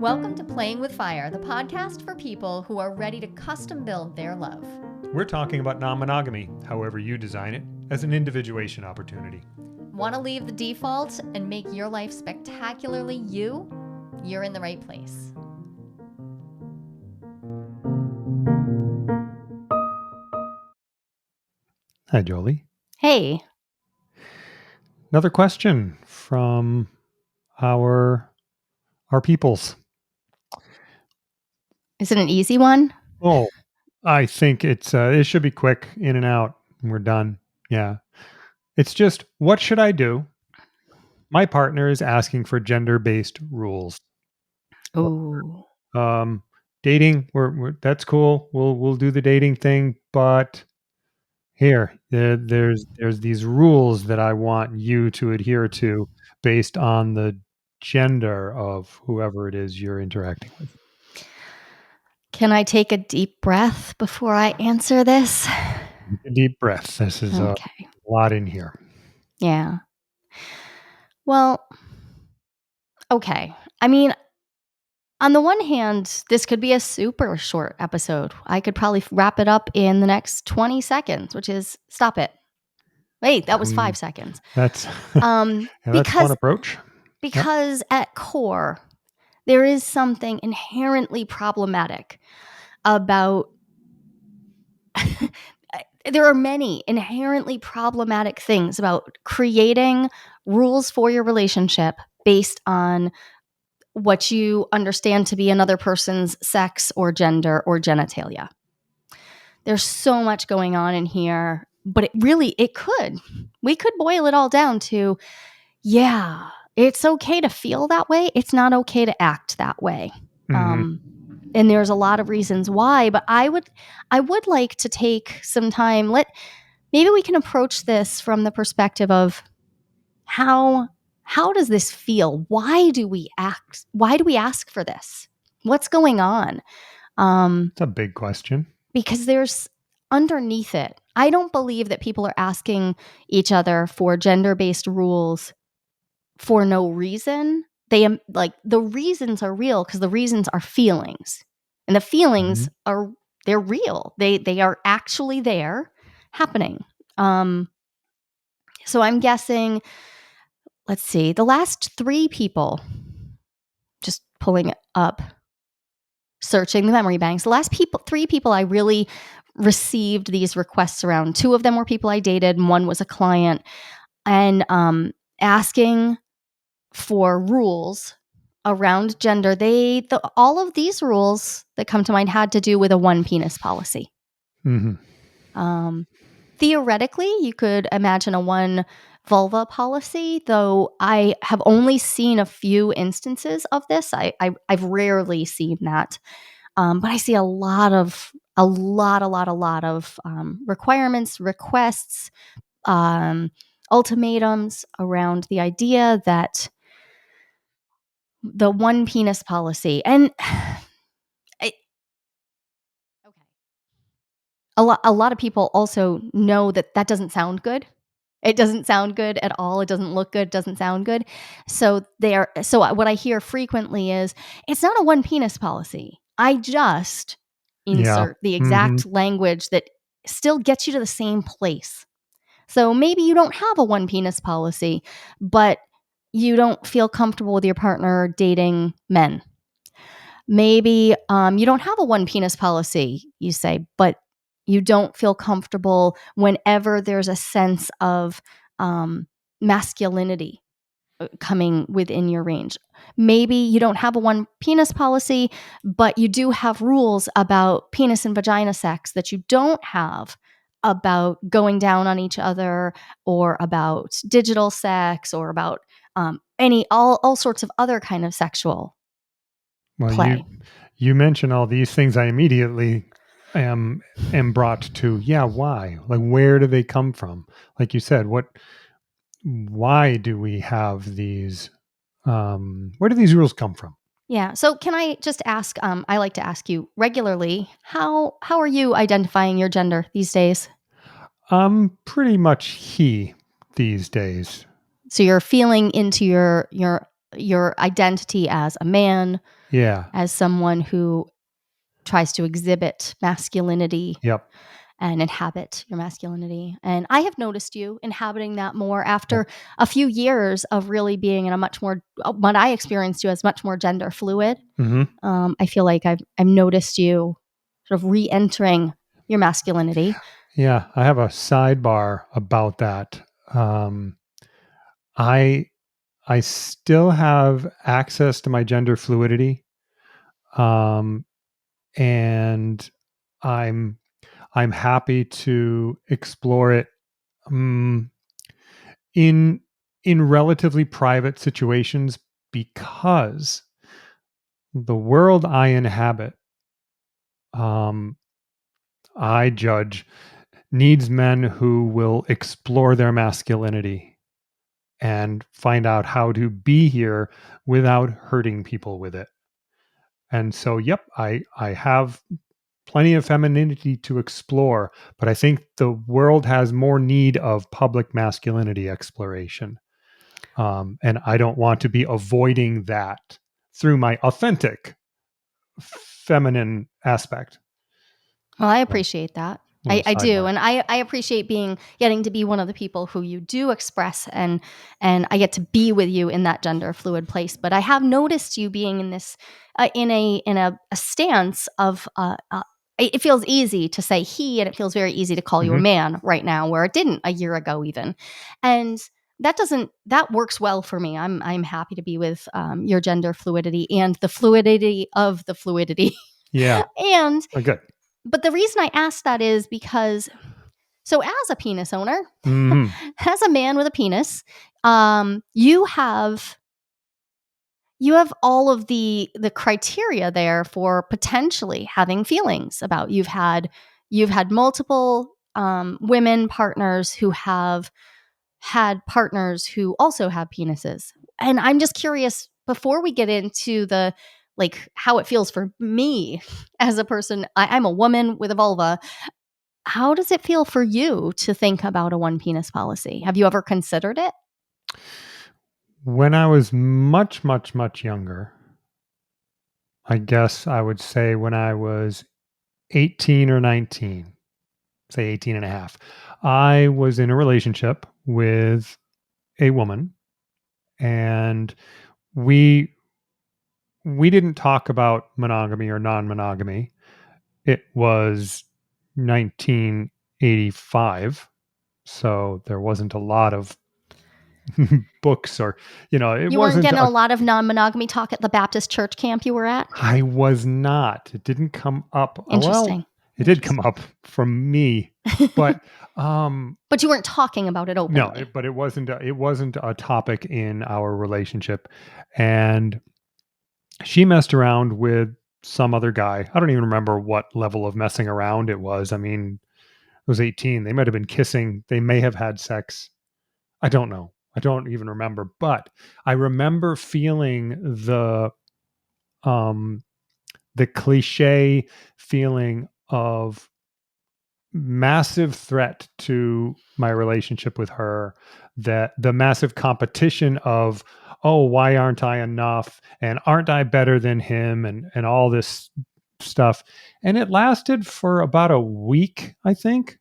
Welcome to Playing with Fire, the podcast for people who are ready to custom build their love. We're talking about non-monogamy, however you design it, as an individuation opportunity. Want to leave the default and make your life spectacularly you? You're in the right place. Hi, Jolie. Hey. Another question from our peoples. Is it an easy one? Oh, I think it should be quick, in and out, and we're done. Yeah. It's just, what should I do? My partner is asking for gender-based rules. Ooh. Dating, that's cool. We'll do the dating thing, but there's these rules that I want you to adhere to based on the gender of whoever it is you're interacting with. Can I take a deep breath before I answer this? A deep breath. This is Okay. a lot in here. Yeah. Well, okay. I mean, on the one hand, this could be a super short episode. I could probably wrap it up in the next 20 seconds, which is stop it. Wait, that was 5 seconds. That's that's one approach. Because at core, there is something inherently problematic about there are many inherently problematic things about creating rules for your relationship based on what you understand to be another person's sex or gender or genitalia. There's so much going on in here, but we could boil it all down to, yeah, it's okay to feel that way. It's not okay to act that way. Mm-hmm. And there's a lot of reasons why, but I would like to take some time. Maybe we can approach this from the perspective of how does this feel? Why do we act? Why do we ask for this? What's going on? It's a big question. Because there's underneath it, I don't believe that people are asking each other for gender-based rules for no reason. The reasons are real because the reasons are feelings. And the feelings they're real. They are actually there happening. So I'm guessing, let's see, the last 3 people, just pulling it up, searching the memory banks, the last 3 people I really received these requests around. 2 of them were people I dated, and 1 was a client, and asking for rules around gender. All of these rules that come to mind had to do with a one penis policy. Mm-hmm. Theoretically, you could imagine a one vulva policy, though I have only seen a few instances of this. I've rarely seen that, but I see a lot of requirements, requests, ultimatums around the idea that the one penis policy, and a lot of people also know that doesn't sound good. It doesn't sound good at all. It doesn't look good. It doesn't sound good. So what I hear frequently is, it's not a one penis policy. I just insert the exact language that still gets you to the same place. So maybe you don't have a one penis policy, but you don't feel comfortable with your partner dating men. Maybe you don't have a one penis policy, you say, but you don't feel comfortable whenever there's a sense of masculinity coming within your range. Maybe you don't have a one penis policy, but you do have rules about penis and vagina sex that you don't have about going down on each other, or about digital sex, or about all sorts of other kind of sexual play. You mention all these things, I immediately am brought to, why? Like, where do they come from? Like you said, why do we have these? Where do these rules come from? Yeah. So can I just ask, I like to ask you regularly, how are you identifying your gender these days? Pretty much he these days. So you're feeling into your your identity as a man, Yeah. as someone who tries to exhibit masculinity Yep. and inhabit your masculinity. And I have noticed you inhabiting that more after Yep. a few years of really being in a much more, what I experienced you as much more gender fluid. Hmm. I feel like I've noticed you sort of re-entering your masculinity. Yeah. I have a sidebar about that. Um, I I still have access to my gender fluidity, um, and I'm I'm happy to explore it, um, in relatively private situations, because the world I inhabit, um, I judge, needs men who will explore their masculinity and find out how to be here without hurting people with it. And so, yep, I have plenty of femininity to explore, but I think the world has more need of public masculinity exploration. And I don't want to be avoiding that through my authentic feminine aspect. Well, I So, appreciate that. little I do, sidebar. and I appreciate getting to be one of the people who you do express, and I get to be with you in that gender fluid place. But I have noticed you being in this a stance of it feels easy to say he, and it feels very easy to call you a Hmm. man right now, where it didn't a year ago even, and that works well for me. I'm happy to be with your gender fluidity and the fluidity of the fluidity, Yeah. and Oh, good. but the reason I ask that is because, so as a penis owner, Hmm. as a man with a penis, you have all of the criteria there for potentially having feelings about. You've had multiple women partners who have had partners who also have penises, and I'm just curious, before we get into the like how it feels for me as a person. I'm a woman with a vulva. How does it feel for you to think about a one penis policy? Have you ever considered it? When I was much, much, much younger, I guess I would say when I was 18 or 19, say 18 and a half, I was in a relationship with a woman, and we we didn't talk about monogamy or non-monogamy. It was 1985, so there wasn't a lot of books, or it You weren't wasn't getting a a lot of non monogamy talk at the Baptist church camp you were at? I was not. It didn't come up. Well, Interesting. it did come Interesting. up from me, but um But you weren't talking about it no, openly. but it wasn't a topic in our relationship. And she messed around with some other guy. I don't even remember what level of messing around it was. I mean, it was 18. They might have been kissing. They may have had sex. I don't know. I don't even remember. But I remember feeling um the cliche feeling of massive threat to my relationship with her, that the massive competition of, oh, why aren't I enough, and aren't I better than him, and all this stuff. And it lasted for about a week, I think,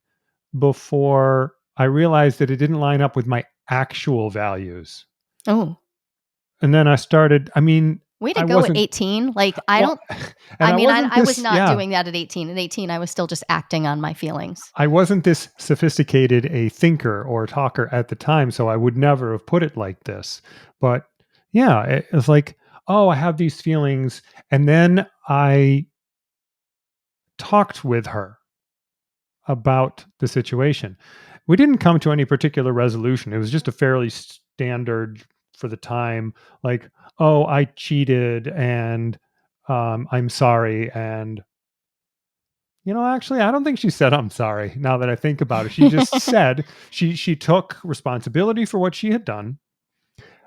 before I realized that it didn't line up with my actual values. Oh, And then I started, I mean, way to I go at wasn't, 18. Like, I well, don't, and I I mean, wasn't I was this, not yeah, doing that at 18. At 18, I was still just acting on my feelings. I wasn't this sophisticated a thinker or talker at the time, so I would never have put it like this. But yeah, it's like, oh, I have these feelings. And then I talked with her about the situation. We didn't come to any particular resolution. It was just a fairly standard for the time, like, oh, I cheated, and I'm sorry. And actually, I don't think she said I'm sorry. Now that I think about it, she just said she took responsibility for what she had done.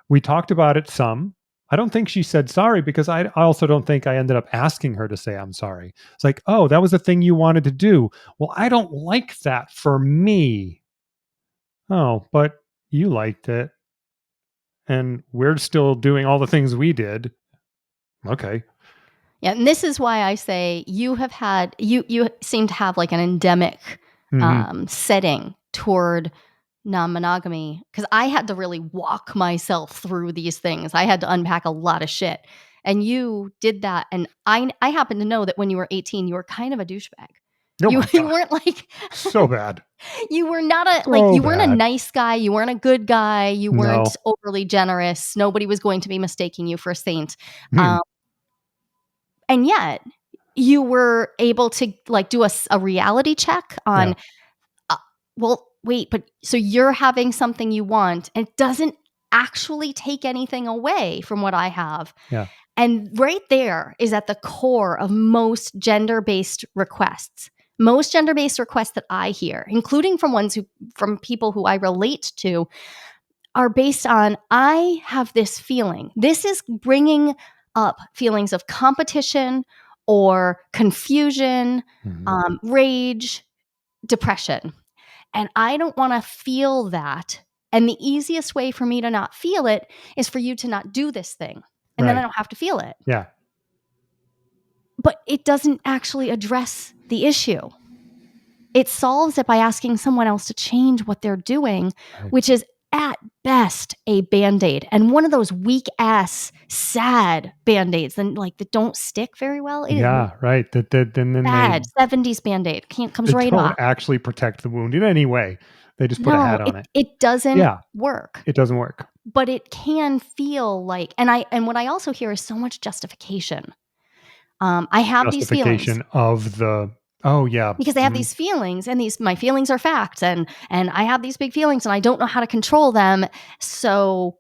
We talked about it some. I don't think she said sorry, because I also don't think I ended up asking her to say I'm sorry. It's like, oh, that was the thing you wanted to do. Well, I don't like that for me. Oh, but you liked it. and we're still doing all the things we did. Okay. Yeah, and this is why I say you seem to have like an endemic Hmm. setting toward non-monogamy, because I had to really walk myself through these things. I had to unpack a lot of shit, and you did that. And I happen to know that when you were 18, you were kind of a douchebag. Oh You my you God. weren't like So bad. you were not a like So you weren't a bad. nice guy. You weren't a good guy. You weren't No. overly generous. Nobody was going to be mistaking you for a saint. Hmm. Um, and yet you were able to like do a reality check Yeah. on uh, well, wait, but so you're having something you want and it doesn't actually take anything away from what I have. Yeah. And right there is at the core of most gender-based requests. Most gender-based requests that I hear, including from people who I relate to, are based on I have this feeling. This is bringing up feelings of competition or confusion, Hmm. rage, depression. And I don't want to feel that. And the easiest way for me to not feel it is for you to not do this thing. And then I Right. don't have to feel it. Yeah. But it doesn't actually address the issue. It solves it by asking someone else to change what they're doing, Right. which is at best a band-aid, and one of those weak ass sad band-aids that don't stick very well. It is Yeah. Right. That then bad 70s band-aid comes they right don't off. actually protect the wound in any way. They just put a No, hat it on it. it doesn't Yeah. work. It doesn't work. But it can feel like, and what I also hear is so much justification. I have these feelings Justification of the, oh yeah. because I have Mhm. these feelings, and these my feelings are facts, and I have these big feelings and I don't know how to control them. So,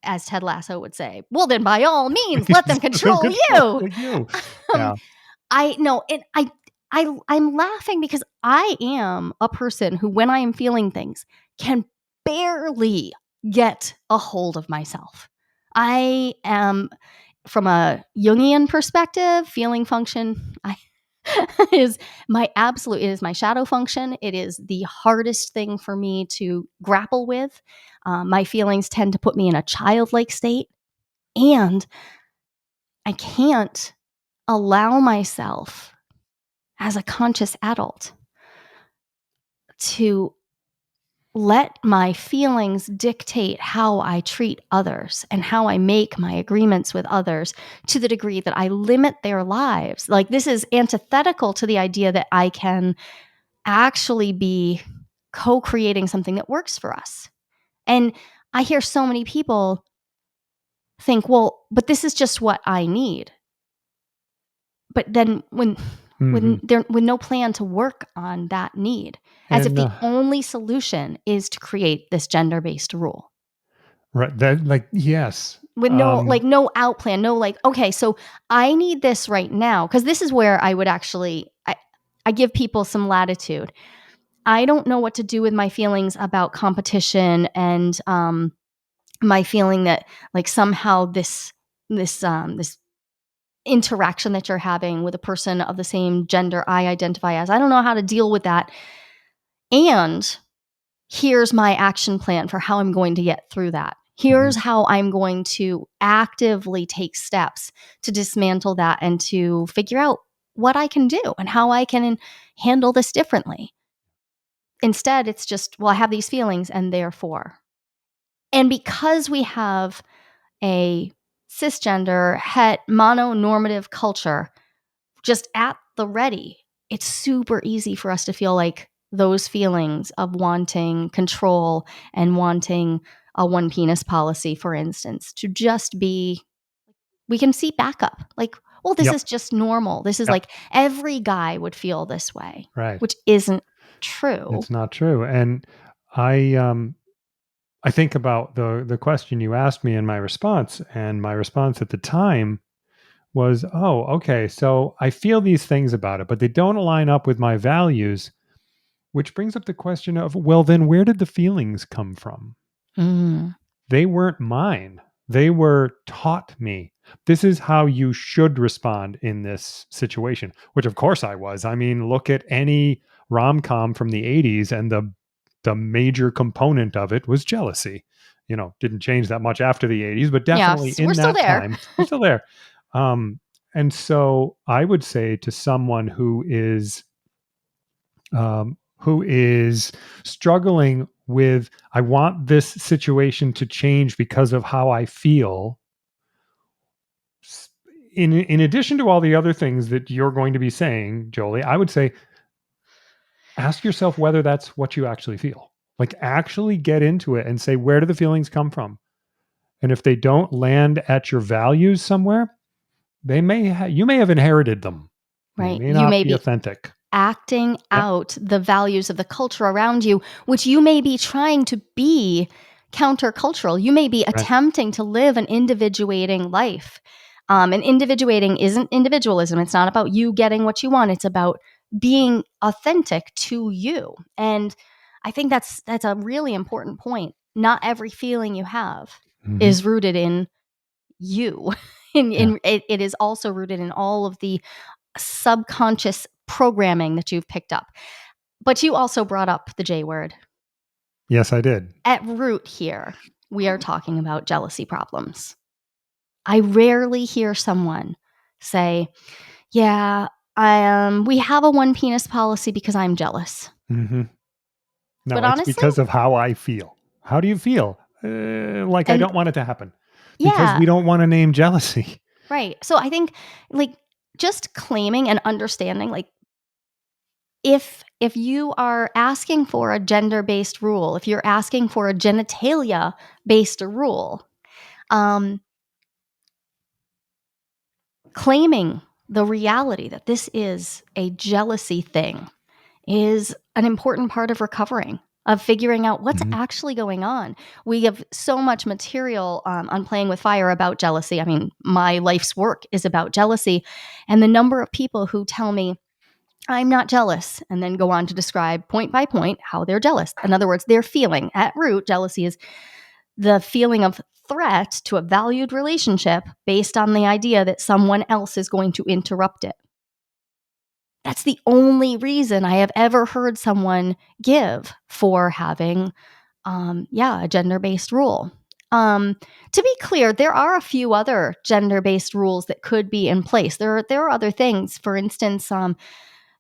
as Ted Lasso would say, well then by all means let them So control control you. you. um, Yeah. I no, it I'm laughing because I am a person who, when I am feeling things, can barely get a hold of myself. I am, from a Jungian perspective, feeling function, I is it is my shadow function. It is the hardest thing for me to grapple with. My feelings tend to put me in a childlike state, and I can't allow myself as a conscious adult to let my feelings dictate how I treat others and how I make my agreements with others, to the degree that I limit their lives. Like, this is antithetical to the idea that I can actually be co-creating something that works for us. And I hear so many people think, well, but this is just what I need. But then Mhm. with no plan to work on that need, as if And, the only solution is to create this gender-based rule. right, that, like, yes. With no out plan, no like, okay, so I need this right now, because this is where I would actually I give people some latitude. I don't know what to do with my feelings about competition, and my feeling that like somehow this interaction that you're having with a person of the same gender I identify as. I don't know how to deal with that. And here's my action plan for how I'm going to get through that. Mhm. Here's how I'm going to actively take steps to dismantle that and to figure out what I can do and how I can handle this differently. Instead, it's just, well, I have these feelings and therefore. And because we have a cisgender, het, mononormative culture just at the ready, it's super easy for us to feel like those feelings of wanting control and wanting a one penis policy, for instance, to just be, we can see backup. Like, well, this Yep. is just normal. This is Yep. like every guy would feel this way, Right. which isn't true. It's not true. And I think about the question you asked me in my response, and my response at the time was, "Oh, okay, so I feel these things about it, but they don't align up with my values," which brings up the question of, well, then where did the feelings come from? Mm. They weren't mine. They were taught me. This is how you should respond in this situation, which of course I was. I mean, look at any rom-com from the 80s, and the major component of it was jealousy. didn't change that much after the 80s, but definitely Yes, we're in still that there. time, we're still there. Um, and so I would say to someone who is struggling with, I want this situation to change because of how I feel. In addition to all the other things that you're going to be saying, Jolie, I would say ask yourself whether that's what you actually feel. Like actually get into it and say, where do the feelings come from? And if they don't land at your values somewhere, you may have inherited them. They Right. may You not may be be authentic. acting Yep. out the values of the culture around you, which you may be trying to be countercultural. You may be Right. attempting to live an individuating life. And individuating isn't individualism. It's not about you getting what you want. It's about being authentic to you. And I think that's a really important point. Not every feeling you have Mm-hmm. is rooted in you. Yeah. It is also rooted in all of the subconscious programming that you've picked up. But you also brought up the J word. Yes, I did. At root here, we are talking about jealousy problems. I rarely hear someone say, "Yeah, we have a one penis policy because I'm jealous." Mm-hmm. No, But it's honestly, because of how I feel. How do you feel? Like I and don't want it to happen because yeah, we don't want to name jealousy. right. So I think like just claiming and understanding like if you are asking for a gender-based rule, if you're asking for a genitalia-based rule, um, claiming the reality that this is a jealousy thing is an important part of recovering, of figuring out what's Mm-hmm. actually going on. We have so much material on Playing with Fire about jealousy. I mean, my life's work is about jealousy. And the number of people who tell me, I'm not jealous, and then go on to describe point by point how they're jealous. In other words, their feeling at root, jealousy is the feeling of threat to a valued relationship based on the idea that someone else is going to interrupt it. That's the only reason I have ever heard someone give for having, a gender based rule. To be clear, there are a few other gender based rules that could be in place. There are other things. For instance,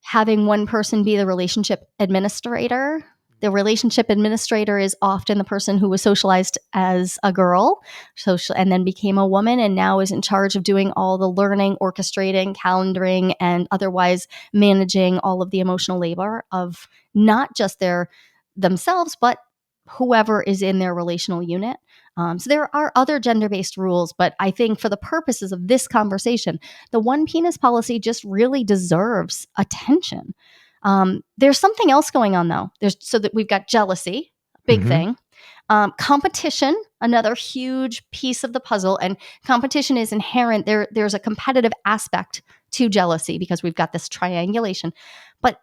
having one person be the relationship administrator. The relationship administrator is often the person who was socialized as a girl, and then became a woman, and now is in charge of doing all the learning, orchestrating, calendaring, and otherwise managing all of the emotional labor of not just themselves, but whoever is in their relational unit. So there are other gender-based rules, but I think for the purposes of this conversation, the one penis policy just really deserves attention. There's something else going on though. So that we've got jealousy, big Mm-hmm. thing. Competition, another huge piece of the puzzle, and competition is inherent. There's a competitive aspect to jealousy because we've got this triangulation, but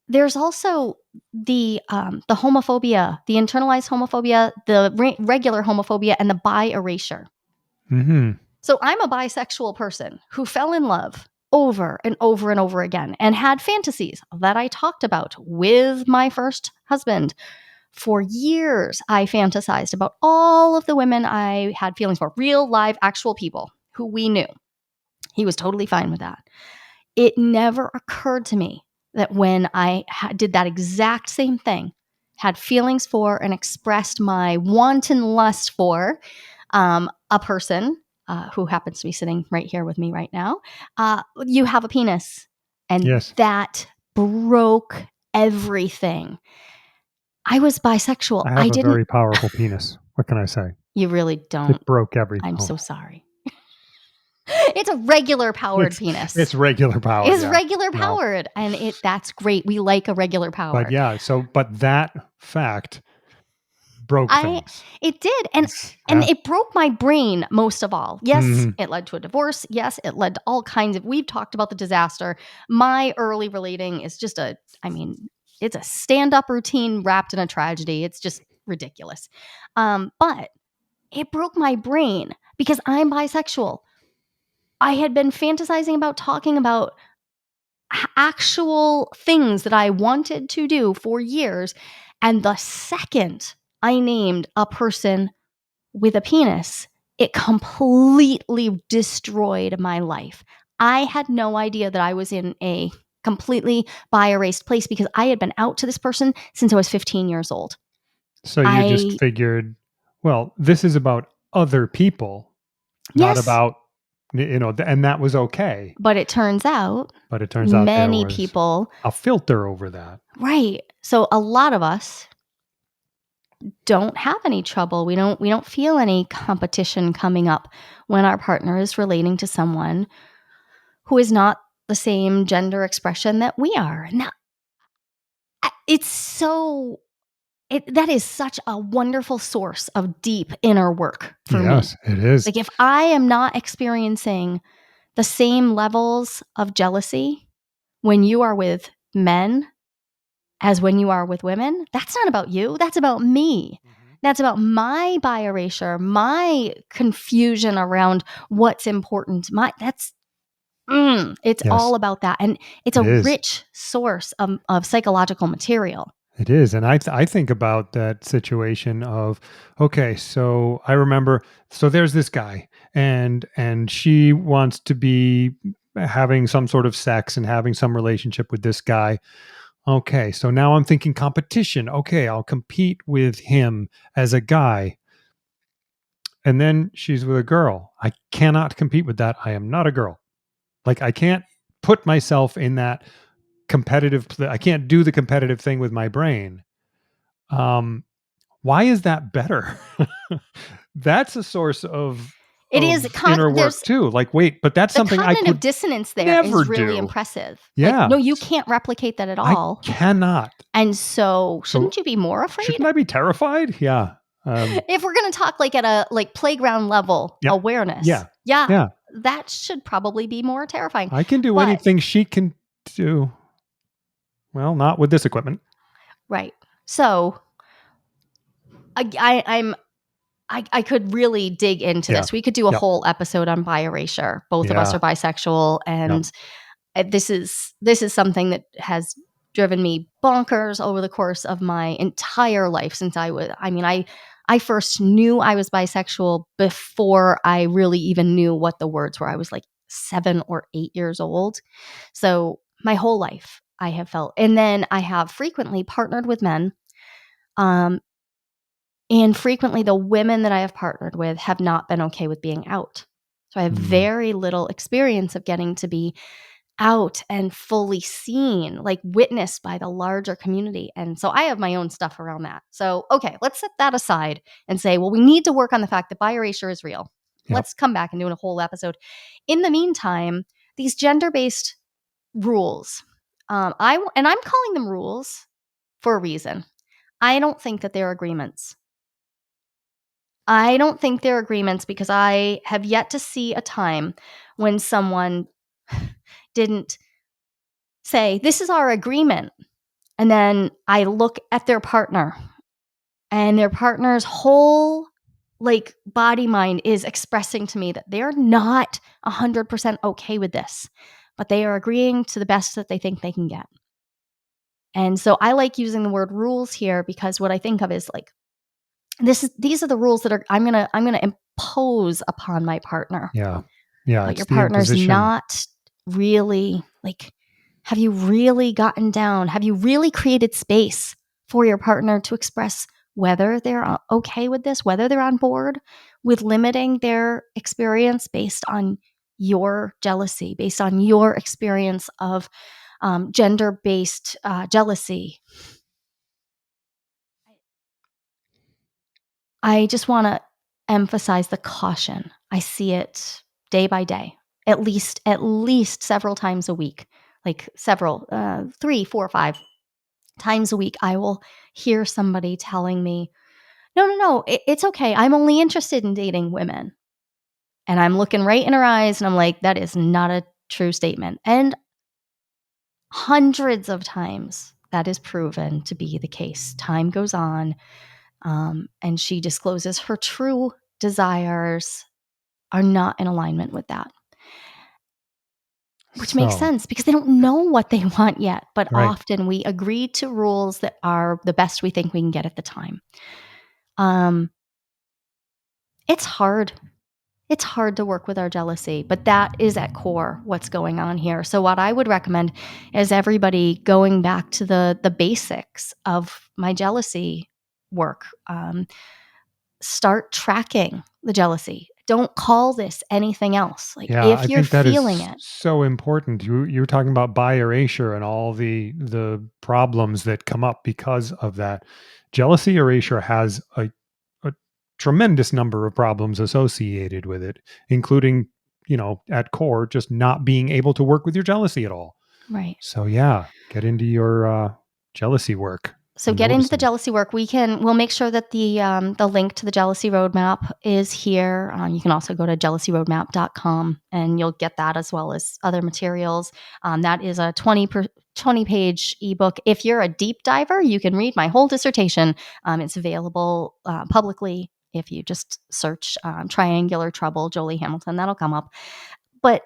there's also the homophobia, the internalized homophobia, the regular homophobia, and the bi erasure. Mm-hmm. So I'm a bisexual person who fell in love over and over and over again and had fantasies that I talked about with my first husband. For years, I fantasized about all of the women I had feelings for, real, live, actual people who we knew. He was totally fine with that. It never occurred to me that when I did that exact same thing, had feelings for and expressed my wanton lust for a person who happens to be sitting right here with me right now, you have a penis. And Yes, that broke everything. I was bisexual. I I have a didn't, very powerful penis. What can I say? you really don't. It broke everything. I'm Oh, so sorry. It's a regular powered it's penis. it's regular powered. It's Yeah. regular No, powered. And that's great. We like a regular but power. yeah. But that fact broke I things. It did, and Yeah. it broke my brain most of all. Yes, Mm-hmm. it led to a divorce. Yes, it led to all kinds of. We've talked about the disaster. My early relating is just I mean, it's a stand-up routine wrapped in a tragedy. It's just ridiculous. But it broke my brain because I'm bisexual. I had been fantasizing about talking about actual things that I wanted to do for years, and the second I named a person with a penis, it completely destroyed my life. I had no idea that I was in a completely bi-erased place because I had been out to this person since I was 15 years old. So you just I figured, well, this is about other people, not Yes, about, and that was okay. but it turns out But it turns out there many was people, a filter over that. right. So a lot of us don't have any trouble. We don't feel any competition coming up when our partner is relating to someone who is not the same gender expression that we are. Now, it's so that is such a wonderful source of deep inner work for me. Yes, it is. Like if I am not experiencing the same levels of jealousy when you are with men as when you are with women, that's not about you. That's about me. Mhm. That's about my bi-erasure, my confusion around what's important. It's Yes, all about that. And it's it a is. rich source of psychological material. It is, and I think about that situation of, okay, so I remember, so there's this guy, and she wants to be having some sort of sex and having some relationship with this guy. Okay, so now I'm thinking competition. Okay, I'll compete with him as a guy. And then she's with a girl. I cannot compete with that. I am not a girl. Like I can't put myself in that I can't do the competitive thing with my brain. Um why is that better? That's a source It is inner work there's too. Like wait, but that's the something I cognitive could dissonance there never is really do. impressive. Like, Yeah. no, you can't replicate that at I all. cannot. And so, So shouldn't you be more afraid? shouldn't I be terrified? Yeah. If we're going to talk like at a like playground level Yep. awareness, Yeah. yeah, Yeah. that should probably be more terrifying. I can do But anything she can do. Well, not with this equipment. right, so I'm I could really dig into Yeah. this. We could do a Yep. whole episode on bi-erasure. Both of us Yeah. are bisexual, Yep. and this is something that has driven me bonkers over the course of my entire life since I first knew I was bisexual before I really even knew what the words were. I was like 7 or 8 years old. So my whole life I have felt, and then I have frequently partnered with men. Um, and frequently, the women that I have partnered with have not been okay with being out. So I have Mm. very little experience of getting to be out and fully seen, like witnessed by the larger community. And so I have my own stuff around that. So, okay, let's set that aside and say, well, we need to work on the fact that bi-erasure is real. Yep. Let's come back and do a whole episode. In the meantime, these gender-based rules, and I'm calling them rules for a reason. I don't think that they're agreements. I don't think they're agreements because I have yet to see a time when someone didn't say, this is our agreement. And then I look at their partner and their partner's whole like body mind is expressing to me that they're not 100% okay with this, but they are agreeing to the best that they think they can get. And so I like using the word rules here because what I think of is like these are the rules that I'm gonna impose upon my partner. Yeah. Yeah. But your It's the partner's imposition. not really like, have you really gotten down? Have you really created space for your partner to express whether they're okay with this, whether they're on board with limiting their experience based on your jealousy, based on your experience of gender based jealousy? I just want to emphasize the caution. I see it day by day, at least several times a week, like several, 3, 4, 5 times a week. I will hear somebody telling me, "No, no, no, it's okay. I'm only interested in dating women." And I'm looking right in her eyes, and I'm like, "That is not a true statement." And hundreds of times that is proven to be the case. Time goes on, and she discloses her true desires are not in alignment with that, which makes So, sense because they don't know what they want yet. But right. often we agree to rules that are the best we think we can get at the time. Um, It's hard. It's hard to work with our jealousy, but that is at core what's going on here. So what I would recommend is everybody going back to the basics of my jealousy work. Start tracking the jealousy. Don't call this anything else. Like Yeah, I if you're think that feeling is it, so important. You were talking about bi erasure and all the problems that come up because of that. Jealousy erasure has a tremendous number of problems associated with it, including, at core, just not being able to work with your jealousy at all. right. So yeah, get into your jealousy work So and get into the noticing. jealousy work. We'll make sure that the link to the jealousy roadmap is here. You can also go to jealousyroadmap.com and you'll get that as well as other materials. That is a 20-page ebook. If you're a deep diver, you can read my whole dissertation. It's available publicly. If you just search triangular trouble, Jolie Hamilton, that'll come up. But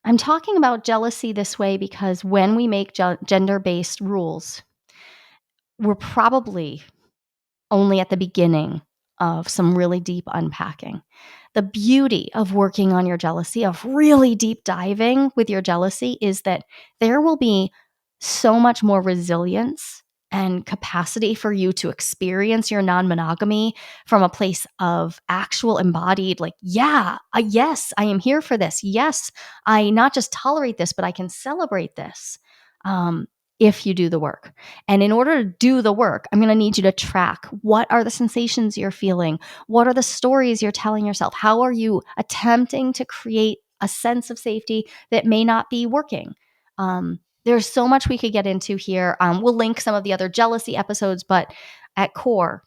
I'm talking about jealousy this way because when we make gender-based rules, we're probably only at the beginning of some really deep unpacking. The beauty of working on your jealousy, of really deep diving with your jealousy, is that there will be so much more resilience and capacity for you to experience your non monogamy from a place of actual embodied, like, yeah, yes, I am here for this. Yes, I not just tolerate this, but I can celebrate this. Um, if you do the work. And in order to do the work, I'm going to need you to track what are the sensations you're feeling? What are the stories you're telling yourself? How are you attempting to create a sense of safety that may not be working? There's so much we could get into here. We'll link some of the other jealousy episodes, but at core,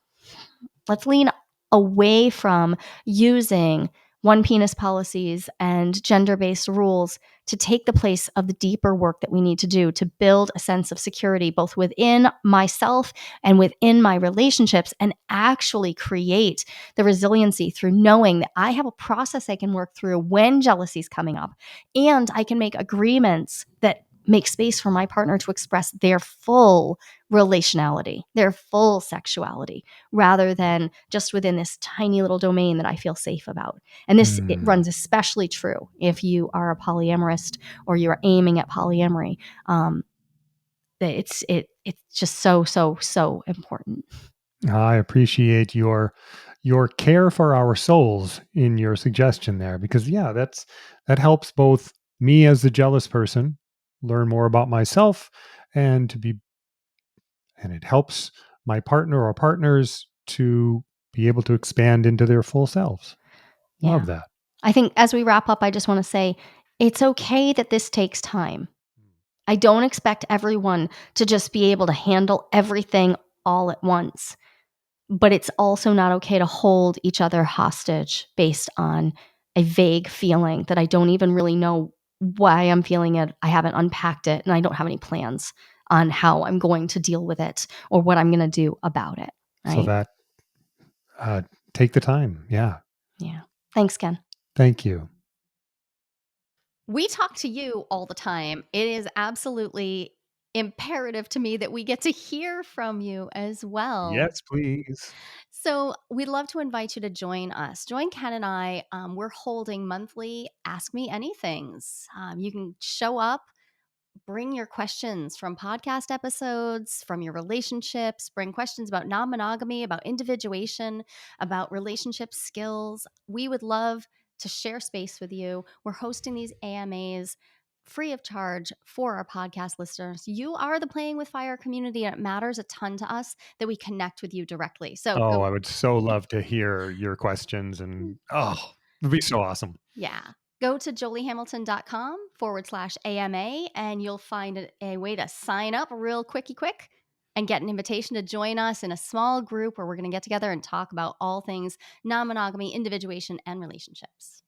let's lean away from using one penis policies and gender based rules to take the place of the deeper work that we need to do to build a sense of security, both within myself and within my relationships, and actually create the resiliency through knowing that I have a process I can work through when jealousy is coming up. And I can make agreements that make space for my partner to express their full relationality, their full sexuality, rather than just within this tiny little domain that I feel safe about. And this it Hmm. runs especially true if you are a polyamorist or you are aiming at polyamory. Um, it's just so important. I appreciate your care for our souls in your suggestion there, because yeah, that helps both me as the jealous person learn more about myself, and to be and it helps my partner or partners to be able to expand into their full selves. Yeah. Love that. I think as we wrap up, I just want to say it's okay that this takes time. I don't expect everyone to just be able to handle everything all at once. But it's also not okay to hold each other hostage based on a vague feeling that I don't even really know why I'm feeling it. I haven't unpacked it and I don't have any plans on how I'm going to deal with it or what I'm going to do about it. So Right? that take the time. Yeah. Yeah. Thanks, Ken. Thank you. We talk to you all the time. It is absolutely imperative to me that we get to hear from you as well. Yes, please. So, we'd love to invite you to join us. Join Ken and I. We're holding monthly Ask Me Anythings. You can show up, bring your questions from podcast episodes, from your relationships, bring questions about non monogamy, about individuation, about relationship skills. We would love to share space with you. We're hosting these AMAs free of charge for our podcast listeners. You are the Playing with Fire community, and it matters a ton to us that we connect with you directly. So Oh, go, I would so love to hear your questions, and it'd be so awesome. yeah. Go to joliehamilton.com/AMA and you'll find a way to sign up real quick and get an invitation to join us in a small group where we're going to get together and talk about all things non monogamy, individuation, and relationships.